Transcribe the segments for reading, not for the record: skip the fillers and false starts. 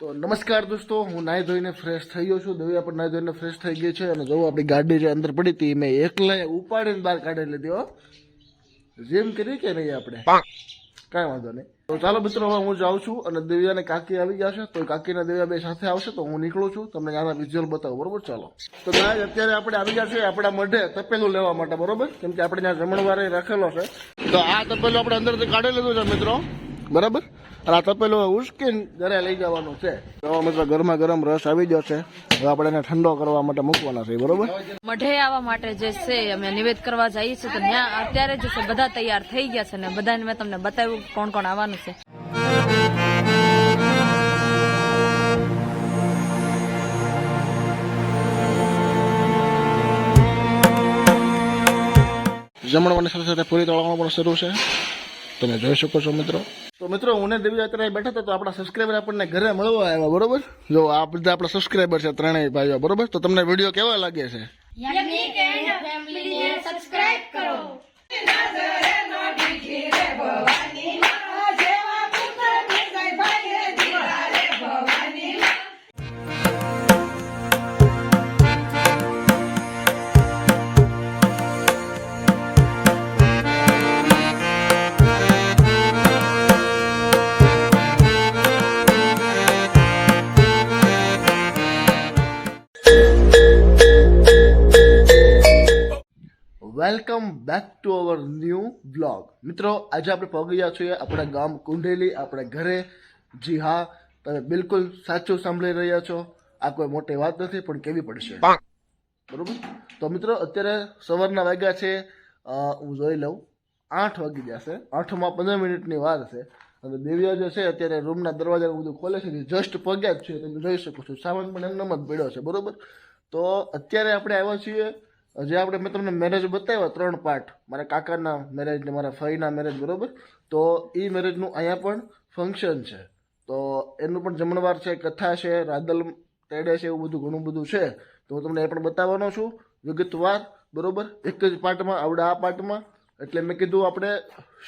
તો નમસ્કાર દોસ્તો, હું નાહી ધોઈને ફ્રેશ થઈ ગયો છું. દવિયા પણ નાહી ધોઈને ફ્રેશ થઈ ગઈ છે અને જો આપણી ગાડી જે અંદર પડી હતી મેં એકલા ઉપાડીને બહાર કાઢી લીધી. હો, જીમ કરી કે નહીં આપણે, કાંઈ વાંધો નહીં. તો ચાલો મિત્રો, હવે હું જાઉં છું અને દિવ્યાને કાકી આવી ગયા છે. તો કાકીને દિવ્યા બે સાથે આવશે તો હું નીકળું છું, તમને આના વિઝ્યુઅલ બતાવું. બરોબર, ચાલો. તો ગાઈસ, અત્યારે આપણે આવી ગયા છીએ આપણા મઢે તપેલું લેવા માટે. બરોબર, કેમ કે આપણે ત્યાં જમણવારે રાખેલો છે. તો આ તપેલું આપણે અંદરથી કાઢી લીધું છે મિત્રો. બરાબર, અને આ તપેલું ઉશ્કીને ઘરે લઈ જવાનું છે. તો મિત્રો, ગરમા ગરમ રસ આવી ગયો છે. હવે આપણે એને ઠંડો કરવા માટે મૂકવાના છે. બરોબર, મઢે આવવા માટે જે છે અમે નિવેદ કરવા જઈએ છીએ. તો ત્યાં અત્યારે જે છે બધા તૈયાર થઈ ગયા છે ને બધાને મેં તમને બતાવ્યું કોણ કોણ આવવાનું છે. જમણવાની સાથે સાથે પૂરી તળવાનું પણ શરૂ છે, તમે જોઈ શકો છો મિત્રો. તો મિત્રો, હું ને દિવ્યા અત્યારે બેઠા હતા તો આપણા સબસ્ક્રાઈબર આપણને ઘરે મળવા આવ્યા. બરોબર, જો આ બધા આપણા સબસ્ક્રાઈબર છે, ત્રણેય ભાઈઓ. બરોબર, તો તમને વિડીયો કેવા લાગે છે? સબસ્ક્રાઇબ કરો. Welcome back to our new blog. મિત્રો, આજે આપણે પહોંચી ગયા છીએ આપણા ગામ કુંડેલી, આપણે ઘરે. જી હા, તમે બિલકુલ સાચું સાંભળી રહ્યા છો. આ કોઈ મોટી વાત નથી, પણ કેવી પડશે. બરોબર, તો મિત્રો અત્યારે સવારના વાગ્યા છે, હું જોઈ લઉં, 8 વાગી જશે. 8માં 15 મિનિટની વાર છે. અને દિવ્યા જે છે અત્યારે રૂમના દરવાજા બધું ખોલે છે. જસ્ટ પગ્યા જ છે, તમે જોઈ શકો છો. સામાન પણ એમનેમ જ પડ્યો છે. બરોબર, તો અત્યારે આપણે આવ્યા છીએ જે આપણે મેં તમને મેરેજ બતાવ્યા 3 પાર્ટ, મારા કાકાના મેરેજ ને મારા ફઈના મેરેજ. બરોબર, તો એ મેરેજનું અહીંયા પણ ફંક્શન છે. તો એનું પણ જમણવાર છે, કથા છે, રાદલ તેડે છે, એવું બધું ઘણું બધું છે. તો હું તમને એ પણ બતાવવાનો છું વિગતવાર. બરોબર, એક જ પાર્ટમાં, આવડે આ પાર્ટમાં. એટલે મેં કીધું આપણે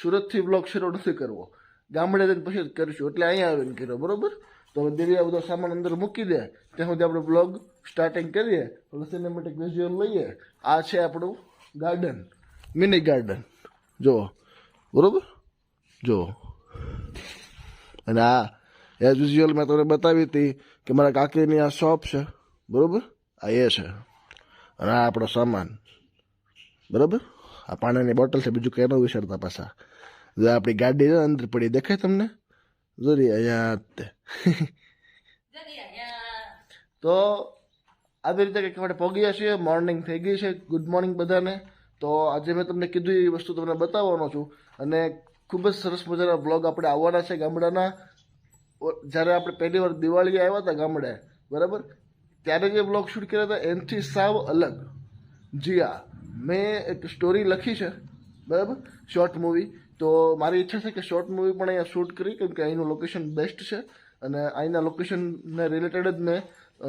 સુરતથી બ્લોગ શરૂ નથી કરવો, ગામડે જઈને પછી જ કરીશું, એટલે અહીંયા આવીને કર્યો. બરોબર, તો દિવ્યા બધો સામાન અંદર મૂકી દે ત્યાં સુધી આપણે બ્લોગ સ્ટાર્ટિંગ કરીએ, સિનેમેટિક વિઝ્યુઅલ લઈએ. આ છે આપણું ગાર્ડન, મિની ગાર્ડન, જુઓ. બરોબર, જુઓ. અને આ એઝ વિઝ્યુઅલ મેં તમને બતાવી હતી કે મારા કાકીની આ શોપ છે. બરોબર, આ એ છે. અને આ આપણો સામાન. બરાબર, આ પાણીની બોટલ છે, બીજું કંઈ ન વિચારતા પાછા. જો આપણી ગાડી છે અંદર પડી, દેખાય તમને? જોરી અહીંયા તે. તો આવી રીતે કંઈક આપણે પહોંચ્યા છીએ. મોર્નિંગ થઈ ગઈ છે. ગુડ મોર્નિંગ બધાને. તો આજે મેં તમને કીધું એ વસ્તુ તમને બતાવવાનો છું. અને ખૂબ જ સરસ મજાના બ્લોગ આપણે આવવાના છે ગામડાના. જ્યારે આપણે પહેલી વાર દિવાળીએ આવ્યા હતા ગામડે, બરાબર, ત્યારે જે બ્લોગ શૂટ કર્યા હતા એનાથી સાવ અલગ. જી હા, મેં એક સ્ટોરી લખી છે, બરાબર, શોર્ટ મૂવી. તો મારી ઈચ્છા છે કે શોર્ટ મૂવી પણ અહીંયા શૂટ કરી, કેમ કે અહીંનું લોકેશન બેસ્ટ છે. અને અહીંના લોકેશનને રિલેટેડ જ મેં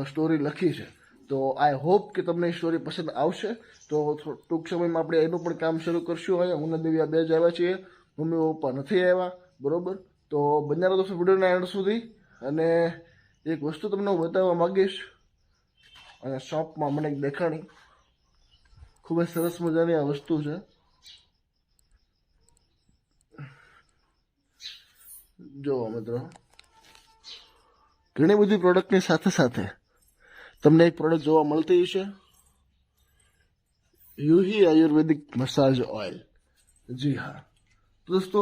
સ્ટોરી લખી છે. તો આઈ હોપ કે તમને એ સ્ટોરી પસંદ આવશે. તો ટૂંક સમયમાં આપણે એનું પણ કામ શરૂ કરશું. અહીંયા હું ને દિવ્યા બે જ આવ્યા છીએ, મમ્મી પપ્પા નથી આવ્યા. બરાબર, તો બન્યા દોસ્તો વિડીયોના એન્ડ સુધી. અને એક વસ્તુ તમને હું બતાવવા માગીશ. અને શોપમાં મને એક દેખાણી ખૂબ જ સરસ મજાની આ વસ્તુ છે. જુઓ મિત્રો, ઘણી બધી પ્રોડક્ટની સાથે સાથે તમને એક પ્રોડક્ટ જોવા મળતી છે, યુહી આયુર્વેદિક મસાજ ઓઇલ. જી હા દોસ્તો,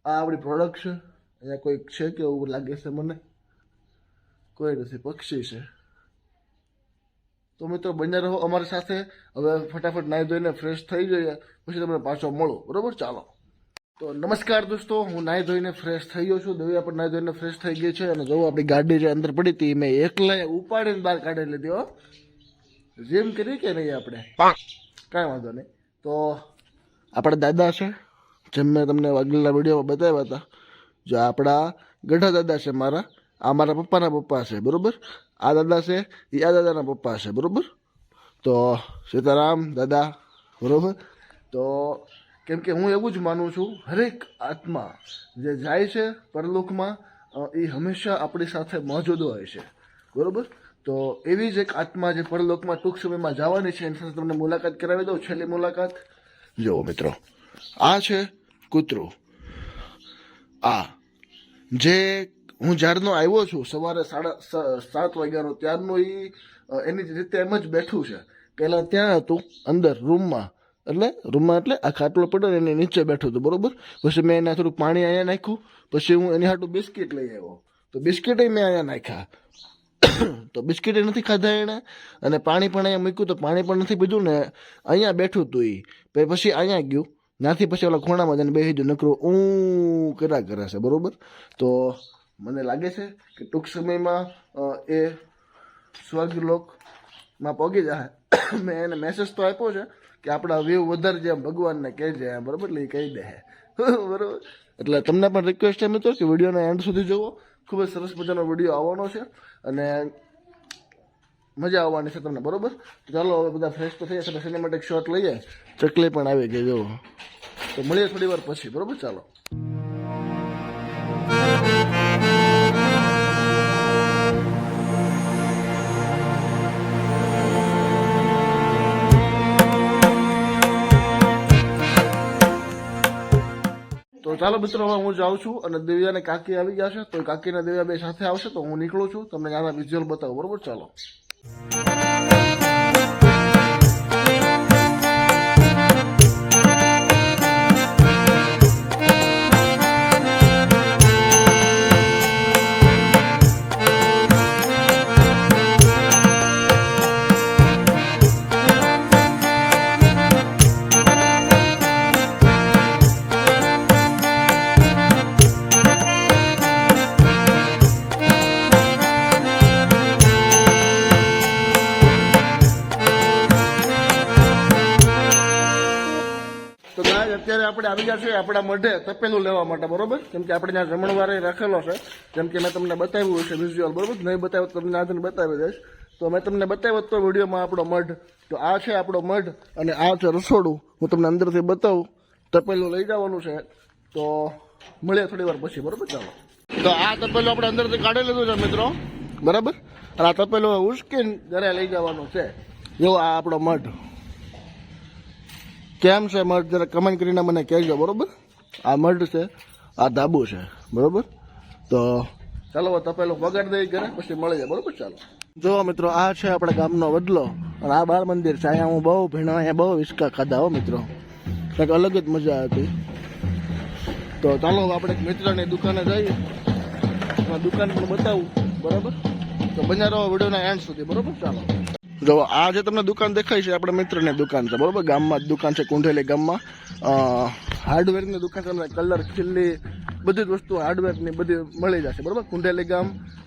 આ આપણી પ્રોડક્ટ છે. અહીંયા કોઈક છે કે એવું લાગે છે મને, કોઈ નથી, પક્ષી છે. તો મિત્રો બન્યા રહો અમારી સાથે. હવે ફટાફટ નાહી ધોઈને ફ્રેશ થઈ જઈએ, પછી તમને પાછો મળું. બરોબર, ચાલો. તો નમસ્કાર દોસ્તો, હું નાહી ધોઈને ફ્રેશ થઈ ગયો છું. દિવ્યા પણ નાહી ધોઈને ફ્રેશ થઈ ગઈ છે. અને જો આપણી ગાડી જે અંદર પડી હતી મેં એકલા ઉપાડીને બહાર કાઢી લીધી. હો, જીમ કરી કે નહીં આપણે, કાંઈ વાંધો નહીં. તો આપણા દાદા છે, જેમ મેં તમને આગળના વિડીયોમાં બતાવ્યા હતા. જો આપણા ગઢા દાદા છે મારા, આ મારા પપ્પાના પપ્પા છે. બરાબર, આ દાદા છે એ આ દાદાના પપ્પા છે. બરાબર, તો સીતારામ દાદા. બરાબર, તો કેમ કે હું એવું જ માનું છું, હરેક આત્મા જે જાય છે પરલોકમાં એ હંમેશા આપણી સાથે મોજૂદ હોય છે, બરોબર. તો એવી જ એક આત્મા જે પરલોકમાં ટૂંક સમયમાં જવાની છે એની સાથે તમને મુલાકાત કરાવી દઉં. છેલ્લી મુલાકાત જુઓ મિત્રો, આ છે કૂતરું. આ જે હું જ્યારનો આવ્યો છું સવારે 7:30 વાગ્યાનો ત્યારનો એની જ રીતે એમ જ બેઠું છે. પહેલાં ત્યાં હતું અંદર રૂમમાં એટલે આ ખાટલો પડ્યો ને એની નીચે બેઠું હતું, બરોબર. પછી મેં એને થોડું પાણી અહીંયા નાખ્યું, પછી હું એની હાટું બિસ્કિટ લઈ આવ્યો, તો બિસ્કિટ મેં અહીંયા નાખ્યા, તો બિસ્કિટ નથી ખાધા એણે, અને પાણી પણ અહીંયા મૂક્યું તો પાણી પણ નથી પીધું ને. અહીંયા બેઠું હતું એ, પછી અહીંયા ગયું, ત્યાંથી પછી ઓલા ખૂણામાં જઈને બેસી ગયું, નકરું કર્યા કરે છે, બરોબર. તો મને લાગે છે કે ટૂંક સમયમાં એ સ્વર્ગલોકમાં પહોંચી જાય. મેં એને મેસેજ તો આપ્યો છે કે આપણા વ્યૂ વધારજે, એમ ભગવાનને કહેજે એમ, બરોબર. એટલે એ કહી દે, બરોબર. એટલે તમને પણ રિક્વેસ્ટ છે મિત્રો કે વિડીયોના એન્ડ સુધી જુઓ. ખૂબ જ સરસ મજાનો વિડીયો આવવાનો છે અને મજા આવવાની છે તમને, બરોબર. તો ચાલો હવે બધા ફ્રેશ તો થઈ જશે, સિનેમેટિક શોટ લઈએ. ચકલી પણ આવી ગઈ, જુઓ. તો મળીએ થોડી વાર પછી, બરોબર. ચાલો. તો ચાલો મિત્રો, હવે હું જાઉં છું અને દિવ્યા અને કાકી આવી ગયા છે. તો કાકીને દિવ્યા બે સાથે આવશે તો હું નીકળું છું, તમને આના વિઝ્યુઅલ બતાવું, બરોબર. ચાલો. તો ગાય અત્યારે આપણે આવી ગયા છીએ આપણા મઢે તપેલું લેવા માટે, બરોબર. કેમ કે આપણે ત્યાં જમણવારે રાખેલો છે, જેમ કે મેં તમને બતાવ્યું છે વિઝ્યુઅલ, બરોબર. નહીં બતાવ્યું તો તમને આજે બતાવી દઈશ. તો મેં તમને બતાવ્યો તો વિડીયોમાં આપણો મઢ. તો આ છે આપણો મઢ અને આ છે રસોડું. હું તમને અંદરથી બતાવું. તપેલું લઈ જવાનું છે, તો મળીએ થોડી વાર પછી, બરોબર. ચાલો. તો આ તપેલું આપણે અંદરથી કાઢી લીધું છે મિત્રો, બરાબર. અને આ તપેલું ઉશ્કીને ઘરે લઈ જવાનું છે. જો આ આપણો મઢ કેમ છે મઢ, જરા કમેન્ટ કરીને મને કહેજો, બરોબર. આ મઢ છે, આ ધાબુ છે, બરોબર. તો ચાલો તપેલું વગાડી દઈ ઘરે, પછી મળી જાય, બરોબર. ચાલો. જો મિત્રો, આ છે આપણા ગામનો વડલો અને આ બાળ મંદિર છે. અહીંયા હું બહુ ભીણો, અહીંયા બહુ હિસકા ખાધા હો મિત્રો, કંઈક અલગ જ મજા હતી. તો ચાલો આપણે એક મિત્રની દુકાને જઈએ, દુકાન પણ બતાવું, બરાબર. તો બન્યા રહો વિડીયોના એન્ડ સુધી, બરોબર. ચાલો. જો આ જે તમને દુકાન દેખાય છે આપણા મિત્રની દુકાન છે, બરોબર. ગામમાં જ દુકાન છે, કુંઢેલી ગામમાં. હાર્ડવેરની દુકાન છે, તમને કલર, ખીલ્લી, બધી જ વસ્તુ હાર્ડવેરની બધી મળી જશે, બરોબર. કુંઢેલી ગામ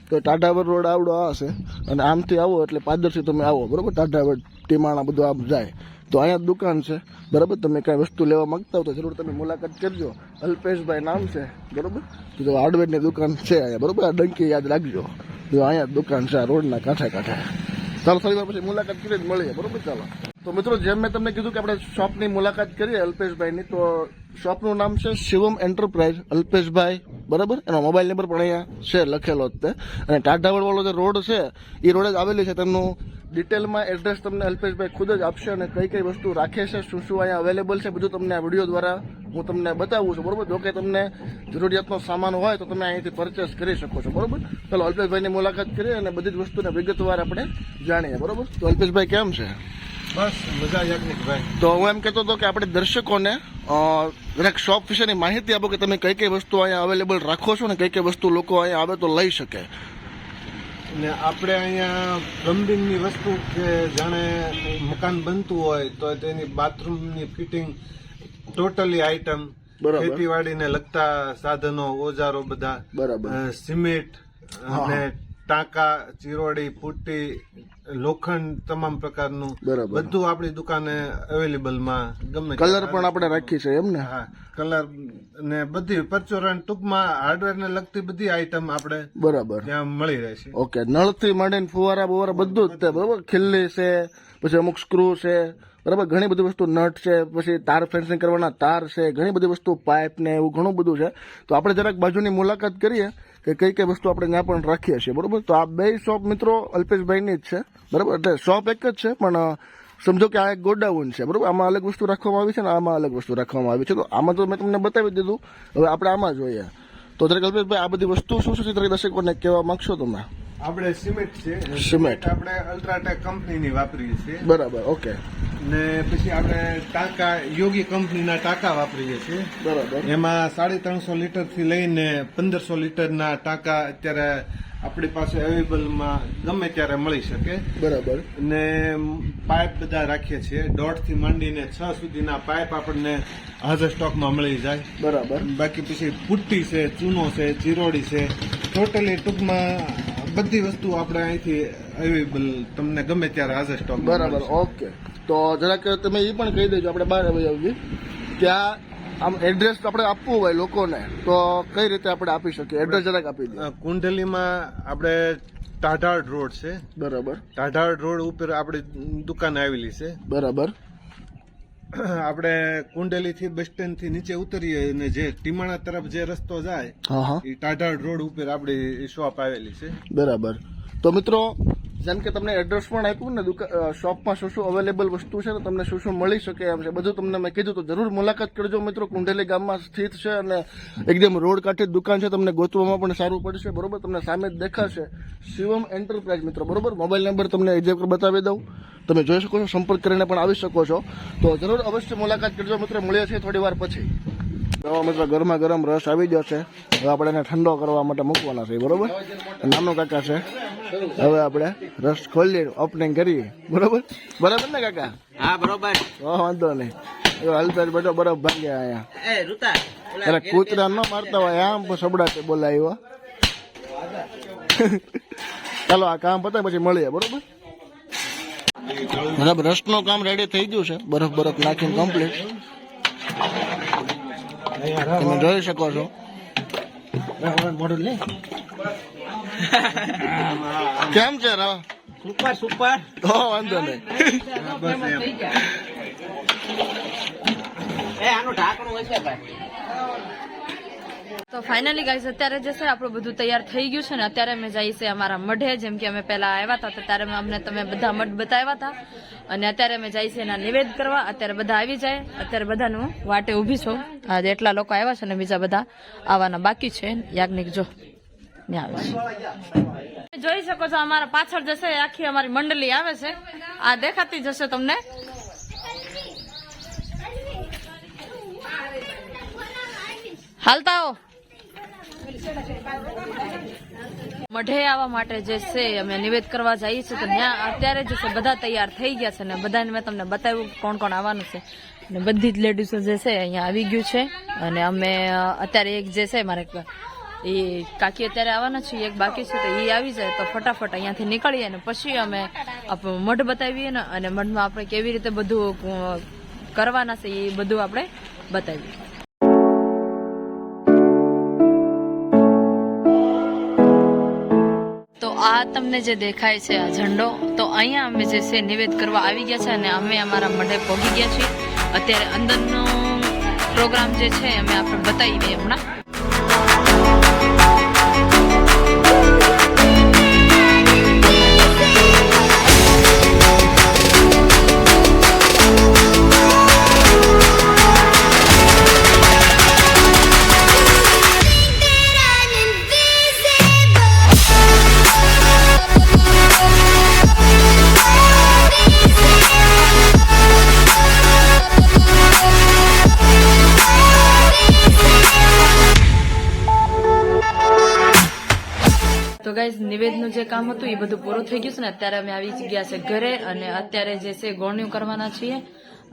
તો ટાઢાવર રોડ આવડો આ છે, અને આમથી આવો એટલે પાદરથી તમે આવો, બરોબર. ટાઢાવર ટીમાણા બધું આમ જાય તો અહીંયા દુકાન છે, બરાબર. તમે કાંઈ વસ્તુ લેવા માંગતા હો તો જરૂર તમે મુલાકાત કરજો. અલ્પેશભાઈ નામ છે, બરોબર. તો હાર્ડવેરની દુકાન છે અહીંયા, બરોબર. આ ડંકી યાદ રાખજો. જો અહીંયા દુકાન છે, આ રોડના કાંઠે કાંઠે. ચાલો થોડી વાર પછી મુલાકાત કરી જ મળીએ, બરોબર. ચાલો. તો મિત્રો, જેમ મેં તમને કીધું કે આપણે શોપની મુલાકાત કરીએ અલ્પેશભાઈની, તો શોપનું નામ છે શિવમ એન્ટરપ્રાઇઝ, અલ્પેશભાઈ, બરાબર. એનો મોબાઈલ નંબર પણ અહીંયા છે લખેલો જ તે. અને ટાઢાવડ વાળો જે રોડ છે એ રોડ જ આવેલી છે. તેમનું ડિટેલમાં એડ્રેસ તમને અલ્પેશભાઈ ખુદ જ આપશે, અને કઈ કઈ વસ્તુ રાખે છે, શું શું અહીંયા અવેલેબલ છે, બધું તમને આ વિડીયો દ્વારા હું તમને બતાવું છું, બરોબર. જો કે તમને જરૂરિયાતનો સામાન હોય તો તમે અહીંથી પરચેસ કરી શકો છો, બરોબર. ચાલો અલ્પેશભાઈની મુલાકાત કરીએ અને બધી જ વસ્તુને વિગતવાર આપણે જાણીએ, બરોબર. તો અલ્પેશભાઈ કેમ છે? બસ મજા યાજ્ઞિકભાઈ. તો હું એમ કહેતો હતો કે આપણે દર્શકોને જરાક શોપ વિશેની માહિતી આપો કે તમે કઈ કઈ વસ્તુ અહીંયા અવેલેબલ રાખો છો ને કઈ કઈ વસ્તુ લોકો અહીંયા આવે તો લઈ શકે. ને આપણે અહીંયા પ્લમ્બિંગની વસ્તુ કે જાણે મકાન બનતું હોય તો તેની બાથરૂમની ફિટિંગ, ટોટલી આઈટમ, બરાબર. ખેતીવાડીને લગતા સાધનો, ઓજારો બધા, બરાબર. સિમેન્ટ અને ટાંકા, ચીરોડી, પુટ્ટી, લોખંડ, તમામ પ્રકારનું બરાબર. બધું આપણી દુકાને અવેલેબલમાં ગમે તે. કલર પણ આપણે રાખી છે એમ ને? હા, કલર ને બધી પરચુરણ, ટૂંકમાં હાર્ડવેર ને લગતી બધી આઈટમ આપણે બરાબર ત્યાં મળી રહેશે. ઓકે. નળથી માંડીને ફુવારા બુવારા બધું જ તે, બરોબર. ખીલ્લી છે, પછી અમુક સ્ક્રૂ છે, બરાબર. ઘણી બધી વસ્તુ નટ છે, પછી તાર ફેન્સિંગ કરવાના તાર છે, ઘણી બધી વસ્તુ પાઇપ ને એવું ઘણું બધું છે. તો આપણે જરાક બાજુની મુલાકાત કરીએ કે કઈ કઈ વસ્તુ આપણે ત્યાં પણ રાખીએ છીએ. બરોબર. તો આ બે શોપ મિત્રો અલ્પેશભાઈની જ છે. બરાબર. એટલે શોપ એક જ છે, પણ સમજો કે આ એક ગોડાઉન છે. બરોબર. આમાં અલગ વસ્તુ રાખવામાં આવી છે ને આમાં અલગ વસ્તુ રાખવામાં આવી છે. તો આમાં તો મેં તમને બતાવી દીધું, હવે આપણે આમાં જોઈએ. તો જરાક અલ્પેશભાઈ, આ બધી વસ્તુ શું શું છે જરાક દર્શકોને કહેવા માંગશો તમે? આપણે સિમેન્ટ છે. સિમેન્ટ આપણે અલ્ટ્રાટેક કંપનીની વાપરીએ છીએ. બરાબર. ઓકે. ને પછી આપણે ટાંકા યોગી કંપનીના ટાંકા વાપરીએ છીએ. બરાબર. એમાં 350 લીટર થી લઈને 1500 લીટરના ટાંકા અત્યારે આપણી પાસે અવેલેબલમાં ગમે ત્યારે મળી શકે. બરાબર. ને પાઇપ બધા રાખીએ છીએ. 1.5 થી માંડીને 6 સુધીના પાઇપ આપણને હાજર સ્ટોકમાં મળી જાય. બરાબર. બાકી પછી પુટ્ટી છે, ચૂનો છે, ચીરોડી છે, ટોટલી ટૂંકમાં બધી વસ્તુ આપણે અહીંથી અવેલેબલ તમને ગમે ત્યારે હાજર સ્ટોક. બરાબર. ઓકે. તો જરાક તમે એ પણ કહી દેજો, આપણે બહાર આવી આવીએ ત્યાં આમ એડ્રેસ આપણે આપવું હોય લોકોને તો કઈ રીતે આપણે આપી શકીએ? એડ્રેસ જરાક આપી દો. કુંડલીમાં આપણે ટાઢાળ રોડ છે. બરાબર. ટાઢાળ રોડ ઉપર આપણી દુકાન આવેલી છે. બરાબર. આપણે કુંડલી થી બસ સ્ટેન્ડ થી નીચે ઉતરીએ અને જે ટીમાણા તરફ જે રસ્તો જાય હા હા. એ ટાઢાળ રોડ ઉપર આપણી શોપ આવેલી છે. બરાબર. તો મિત્રો જેમ કે તમને એડ્રેસ પણ આપ્યું ને, શોપમાં શું શું અવેલેબલ વસ્તુ છે ને તમને શું શું મળી શકે એમ છે બધું તમને મેં કીધું. તો જરૂર મુલાકાત કરજો મિત્રો. કુંડેલી ગામમાં સ્થિત છે અને એકદમ રોડ કાંઠે દુકાન છે. તમને ગોતવામાં પણ સારું પડશે. બરોબર. તમને સામે જ દેખાશે શિવમ એન્ટરપ્રાઇઝ મિત્રો. બરોબર. મોબાઈલ નંબર તમને એજે પર બતાવી દઉં, તમે જોઈ શકો છો, સંપર્ક કરીને પણ આવી શકો છો. તો જરૂર અવશ્ય મુલાકાત કરજો મિત્રો. મળીએ છીએ થોડી વાર પછી. તો મિત્રો ગરમા ગરમ રસ આવી ગયો છે. હવે આપણે એને ઠંડો કરવા માટે મૂકવાના છે. બરોબર. નાનો કાકા છે. હવે આપણે રસ ખોલી ઓપનિંગ કરીએ. બરોબર. બરાબર ને કાકા? હા બરોબર. વાંધો નહીં. હાલતા બેઠો બરફ ભાગ્યા અહીંયા. અરે કૂતરા ન મારતા હોય આમ સબડાટે બોલાવ્યો. ચાલો આ કામ પતાય પછી મળીએ. બરોબર. બરાબર. રસનું કામ રેડી થઈ ગયું છે. બરફ નાખીને કમ્પ્લીટ તમે જોઈ શકો છો. કેમ છે રા? Super super. વાંધો નહીં. આનું ઢાંકણું હશે ભાઈ. તો ફાઇનલી ગાઈઝ અત્યારે જે છે આપણું બધું તૈયાર થઈ ગયું છે ને અત્યારે અમે જઈએ છીએ અમારા મઢે. જેમ કે અમે પહેલા આવ્યા હતા તો ત્યારે અમને તમે બધા મઢ બતાવ્યા હતા અને અત્યારે અમે જઈએ છીએ એના નિવેદ કરવા. અત્યારે બધા આવી જાય. અત્યારે બધાનું વાટે ઊભી છો. આજે એટલા લોકો આવ્યા છે ને બીજા બધા આવવાના બાકી છે. યાજ્ઞિક જો ત્યાં આવે છે. જોઈ શકો છો અમારા પાછળ જશે આખી અમારી મંડળી આવે છે. આ દેખાતી જશે તમને. હાલતા આવો. મઢે આવવા માટે જે છે અમે નિવેદ કરવા જઈએ છીએ તો ત્યાં અત્યારે જે છે બધા તૈયાર થઈ ગયા છે ને બધાને મેં તમને બતાવ્યું કોણ કોણ આવવાનું છે. અને બધી જ લેડીઝો જે છે અહીંયા આવી ગયું છે. અને અમે અત્યારે એક જે છે મારે એ કાકી અત્યારે આવવાના છીએ, એક બાકી છે તો એ આવી જાય તો ફટાફટ અહીંયાથી નીકળીએ ને પછી અમે મઢ બતાવીએ ને અને મઢમાં આપણે કેવી રીતે બધું કરવાના છે એ બધું આપણે બતાવીએ. તો આ તમને જે દેખાય છે આ ઝંડો, તો અહીંયા અમે જે છે નિવેદ કરવા આવી ગયા છે અને અમે અમારા મઢે પહોંચી ગયા છીએ. અત્યારે અંદરનો પ્રોગ્રામ જે છે અમે આપણે બતાવીએ હમણાં. તો ગાઈઝ નિવેદનું જે કામ હતું એ બધું પૂરું થઈ ગયું છે ને અત્યારે અમે આવી ગયા છે ઘરે અને અત્યારે જે છે ગોળણીયું કરવાના છીએ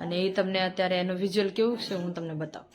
અને એ તમને અત્યારે એનું વિઝ્યુઅલ કેવું છે હું તમને બતાવું.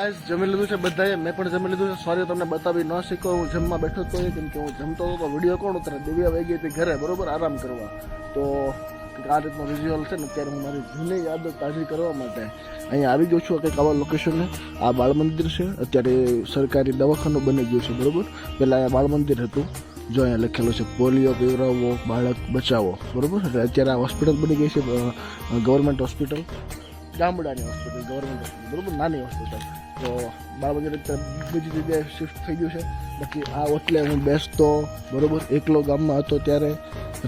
ગાઈસ જમી લીધું છે બધાએ, મેં પણ જમી લીધું છે. સોરી તમને બતાવી ન શીખો, હું જમવા બેઠો હતો કેમ કે હું જમતો હતો તો વિડીયો કોણ ઉતરે, દિવ્યા વહી ગઈ હતી ઘરે બરોબર આરામ કરવા. તો આ રીતનો વિઝ્યુઅલ છે ને અત્યારે હું મારી જૂની યાદો તાજી કરવા માટે અહીંયા આવી ગયો છું. કંઈક આવા લોકેશને આ બાળ મંદિર છે, અત્યારે સરકારી દવાખાનું બની ગયું છે બરોબર. પહેલાં અહીંયા બાળ મંદિર હતું, જો અહીંયા લખેલું છે પોલિયો પીવડાવવો બાળક બચાવો બરોબર. એટલે અત્યારે આ હોસ્પિટલ બની ગઈ છે, ગવર્મેન્ટ હોસ્પિટલ, ગામડાની હોસ્પિટલ, ગવર્મેન્ટ હોસ્પિટલ બરોબર, નાની હોસ્પિટલ. તો બાળ મંદિર અત્યારે બીજી જગ્યાએ શિફ્ટ થઈ ગયું છે. બાકી આ એટલે હું બેસતો બરોબર, એકલો ગામમાં હતો ત્યારે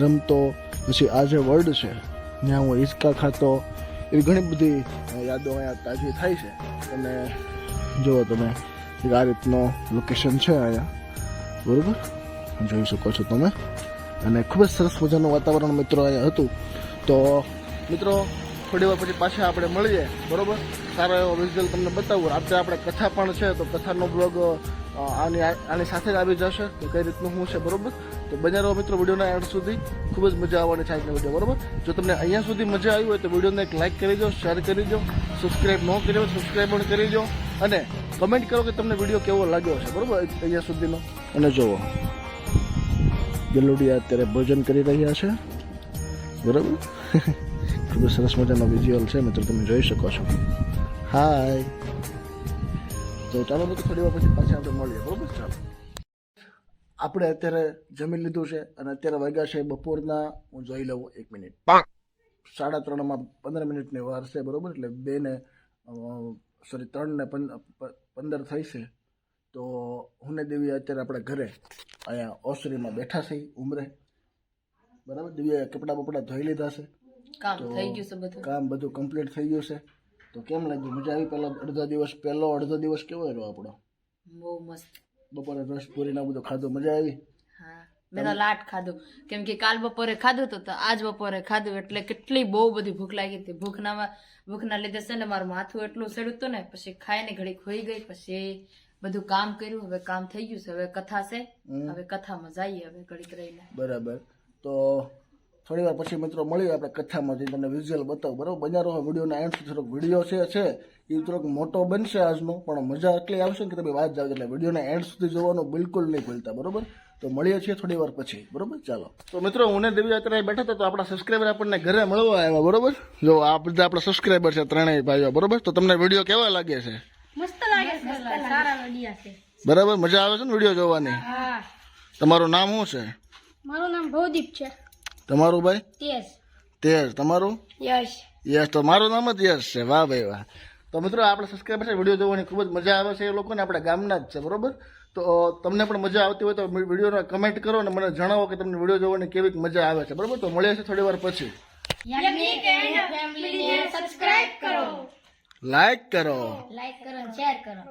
રમતો. પછી આ જે વર્લ્ડ છે ત્યાં હું હિંચકા ખાતો, એવી ઘણી બધી યાદો અહીંયા તાજી થાય છે. અને જુઓ તમે આ રીતનો લોકેશન છે અહીંયા બરોબર, જોઈ શકો છો તમે. અને ખૂબ જ સરસ મજાનું વાતાવરણ મિત્રો અહીંયા હતું. તો મિત્રો થોડી વાર પછી પાછા આપણે મળીએ બરોબર, સારો એવો વિઝ્યુઅલ તમને બતાવું. આપણે કથા પણ છે, તો કથાનો બ્લોગ આની સાથે જ આવી જશે તો કઈ રીતનું શું છે બરોબર. તો બન્યા રહો મિત્રો વિડીયોના એન્ડ સુધી, ખૂબ જ મજા આવવાની છે આજનો વિડીયો બરોબર. જો તમને અહીંયા સુધી મજા આવી હોય તો વિડીયોને એક લાઇક કરી દો, શેર કરી દો, સબસ્ક્રાઈબ ન કરી હોય સબસ્ક્રાઈબ પણ કરી દો, અને કમેન્ટ કરો કે તમને વિડીયો કેવો લાગ્યો છે બરોબર અહીંયા સુધીનો. અને જુઓ ગલુડિયા અત્યારે ભોજન કરી રહ્યા છે બરોબર. ખૂબ જ સરસ મજાનો વિઝ્યુઅલ છે મિત્રો, તમે જોઈ શકો છો. હાય, તો ચાલો મિત્રો થોડી વાર પછી પાછા આપણે મળીએ બરોબર. ચાલો આપણે અત્યારે જમી લીધું છે અને અત્યારે વાગ્યા છે બપોરના, હું જોઈ લઉં 1 મિનિટ, 3:30 15 મિનિટની વાર છે બરોબર. એટલે 3:15 થઈ છે. તો હું ને દેવી અત્યારે આપણા ઘરે અહીંયા ઓસરીમાં બેઠા છે ઉમરે બરાબર. દિવ્યાએ કપડાં બપડા ધોઈ લીધા છે, કામ થઈ ગયું છે બધું, કામ બધું કમ્પ્લીટ થઈ ગયું છે. તો કેમ લાગ્યું, મજા આવી? પહેલો અડધો દિવસ કેવો રહ્યો આપણો? બહુ મસ્ત. બપોરે રસ પૂરી ના બધું ખાધું, મજા આવી? હા, મેં તો લાટ ખાધું કેમ કે કાલ બપોરે ખાધું તો આજ બપોરે ખાધું એટલે કેટલી બહુ બધી ભૂખ લાગી હતી. ભૂખના લીધે છે ને મારું માથું એટલું સડ્યું હતું ને, પછી ખાઈને ઘડી ખોઈ ગઈ, પછી બધું કામ કર્યું. હવે કામ થઈ ગયું છે, હવે કથા છે, હવે કથામાં જઈએ હવે ઘડીક રહીને બરાબર. તો થોડી વાર પછી મિત્રો મળીએ આપણે કથામાં, જે તમને વિઝ્યુઅલ બતાવું બરાબર. બન્યા રહો વિડીયોના એન્ડ સુધી. થોડોક વિડીયો છે એ થોડોક મોટો બનશે આજનો, પણ મજા એટલી આવશે ને કે તમે વાત જાવ. એટલે વિડીયોના એન્ડ સુધી જોવાનું બિલકુલ નહીં ભૂલતા બરોબર. તો મળીએ છીએ થોડી વાર પછી બરોબર. ચાલો તો મિત્રો હું ને દેવી અત્યારે બેઠા હતા, તો આપણા સબસ્ક્રાઈબર આપણને ઘરે મળવા આવ્યા બરોબર. જો આ બધા આપણા સબસ્ક્રાઈબર છે, ત્રણેય ભાઈઓ બરોબર. તો તમને વિડીયો કેવા લાગે છે? મસ્ત લાગે છે, સારા વિડિયા છે બરાબર. મજા આવે છે ને વિડીયો જોવાની? હા. તમારું નામ શું છે? મારું નામ ભવદીપ છે. તમારું ભાઈ? તેજ. તમારું? યશ. તો મારું નામ જ યશ છે. વાહ ભાઈ વાહ. તો મિત્રો આપણે સબસ્ક્રાઈબર છે, વિડીયો જોવાની ખૂબ જ મજા આવે છે. એ લોકોને આપણા ગામના જ છે બરોબર. તો તમને પણ મજા આવતી હોય તો વિડીયોનો કમેન્ટ કરો અને મને જણાવો કે તમને વિડીયો જોવાની કેવી મજા આવે છે બરોબર. તો મળીએ છીએ થોડી વાર પછી. સબસ્ક્રાઇબ કરો, લાઈક કરો, શેર કરો.